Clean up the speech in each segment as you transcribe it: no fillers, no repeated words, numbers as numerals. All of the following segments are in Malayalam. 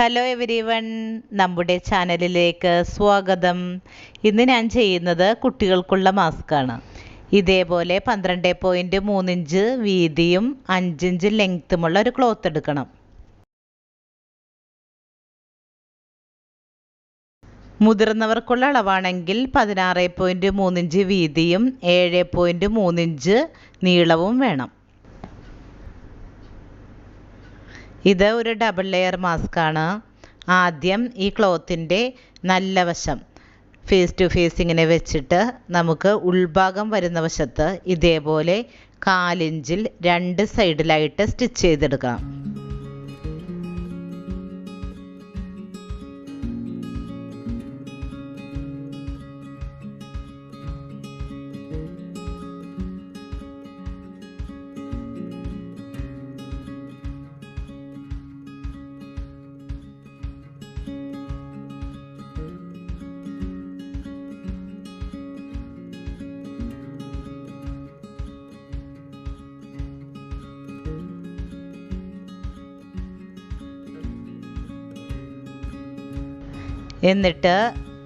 ഹലോ എവരി വൺ, നമ്മുടെ ചാനലിലേക്ക് സ്വാഗതം. ഇന്ന് ഞാൻ ചെയ്യുന്നത് കുട്ടികൾക്കുള്ള മാസ്കാണ്. ഇതേപോലെ 12.3 ഇഞ്ച് വീതിയും 5 ഇഞ്ച് ലെങ്ത്തുമുള്ള ഒരു ക്ലോത്ത് എടുക്കണം. മുതിർന്നവർക്കുള്ള അളവാണെങ്കിൽ 16.3 ഇഞ്ച് വീതിയും 7.3 ഇഞ്ച് നീളവും വേണം. ഇത് ഒരു ഡബിൾ ലെയർ മാസ്ക് ആണ്. ആദ്യം ഈ ക്ലോത്തിൻ്റെ നല്ല വശം ഫേസ് ടു ഫേസ് ഇങ്ങനെ വെച്ചിട്ട് നമുക്ക് ഉൾഭാഗം വരുന്ന വശത്ത് ഇതേപോലെ 1/4 ഇഞ്ചിൽ 2 സൈഡിലായിട്ട് സ്റ്റിച്ച് ചെയ്തെടുക്കാം. എന്നിട്ട്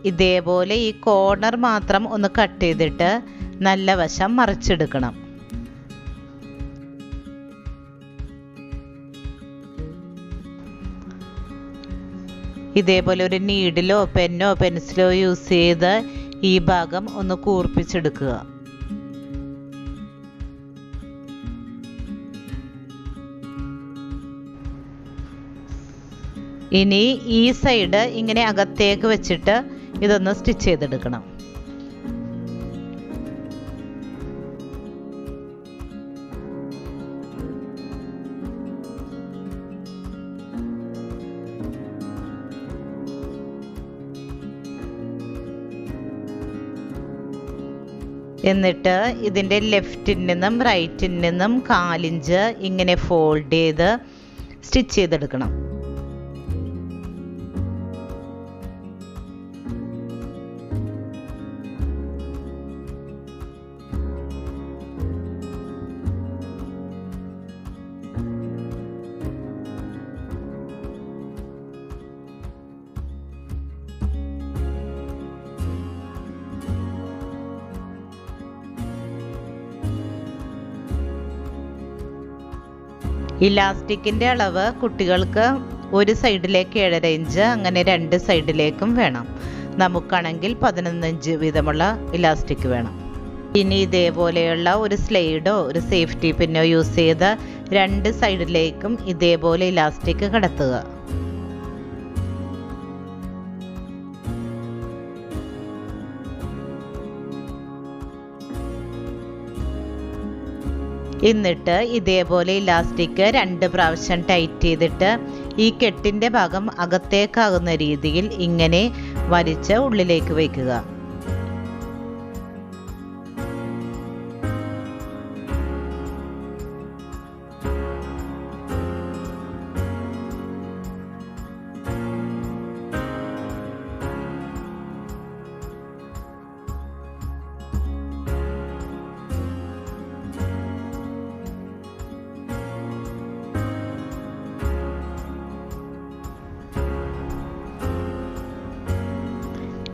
ഇതേപോലെ ഈ കോർണർ മാത്രം ഒന്ന് കട്ട് ചെയ്തിട്ട് നല്ല വശം മറിച്ചെടുക്കണം. ഇതേപോലെ ഒരു നീഡിലോ പെന്നോ പെൻസിലോ യൂസ് ചെയ്ത് ഈ ഭാഗം ഒന്ന് കൂർപ്പിച്ചെടുക്കുക. ഇനി ഈ സൈഡ് ഇങ്ങനെ അകത്തേക്ക് വെച്ചിട്ട് ഇതൊന്ന് സ്റ്റിച്ച് ചെയ്തെടുക്കണം. എന്നിട്ട് ഇതിൻ്റെ ലെഫ്റ്റിൽ നിന്നും റൈറ്റിൽ നിന്നും 1/4 ഇഞ്ച് ഇങ്ങനെ ഫോൾഡ് ചെയ്ത് സ്റ്റിച്ച് ചെയ്തെടുക്കണം. ഇലാസ്റ്റിക്കിൻ്റെ അളവ് കുട്ടികൾക്ക് ഒരു സൈഡിലേക്ക് 7.5 ഇഞ്ച്, അങ്ങനെ 2 സൈഡിലേക്കും വേണം. നമുക്കാണെങ്കിൽ 11 ഇഞ്ച് വീതമുള്ള ഇലാസ്റ്റിക് വേണം. ഇനി ഇതേപോലെയുള്ള ഒരു സ്ലൈഡോ ഒരു സേഫ്റ്റി പിന്നോ യൂസ് ചെയ്ത് 2 സൈഡിലേക്കും ഇതേപോലെ ഇലാസ്റ്റിക് കടത്തുക. എന്നിട്ട് ഇതേപോലെ ഇലാസ്റ്റിക് 2 പ്രാവശ്യം ടൈറ്റ് ചെയ്തിട്ട് ഈ കെട്ടിൻ്റെ ഭാഗം അകത്തേക്കാകുന്ന രീതിയിൽ ഇങ്ങനെ വലിച്ച് ഉള്ളിലേക്ക് വയ്ക്കുക.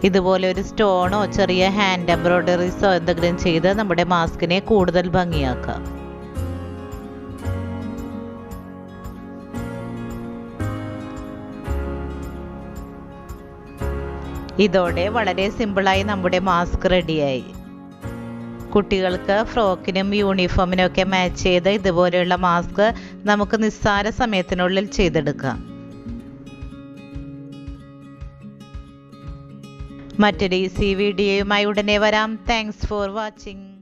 ഇതുപോലെ ഒരു സ്റ്റോണോ ചെറിയ ഹാൻഡ് എംബ്രോയിഡറീസോ എന്തെങ്കിലും ചെയ്ത് നമ്മുടെ മാസ്കിനെ കൂടുതൽ ഭംഗിയാക്കാം. ഇതോടെ വളരെ സിമ്പിളായി നമ്മുടെ മാസ്ക് റെഡിയായി. കുട്ടികൾക്ക് ഫ്രോക്കിനും യൂണിഫോമിനും ഒക്കെ മാച്ച് ചെയ്ത് ഇതുപോലെയുള്ള മാസ്ക് നമുക്ക് നിസ്സാര സമയത്തിനുള്ളിൽ ചെയ്തെടുക്കാം. മറ്റൊരു ഈസി വീഡിയോയുമായി ഉടനെ വരാം. Thanks for watching.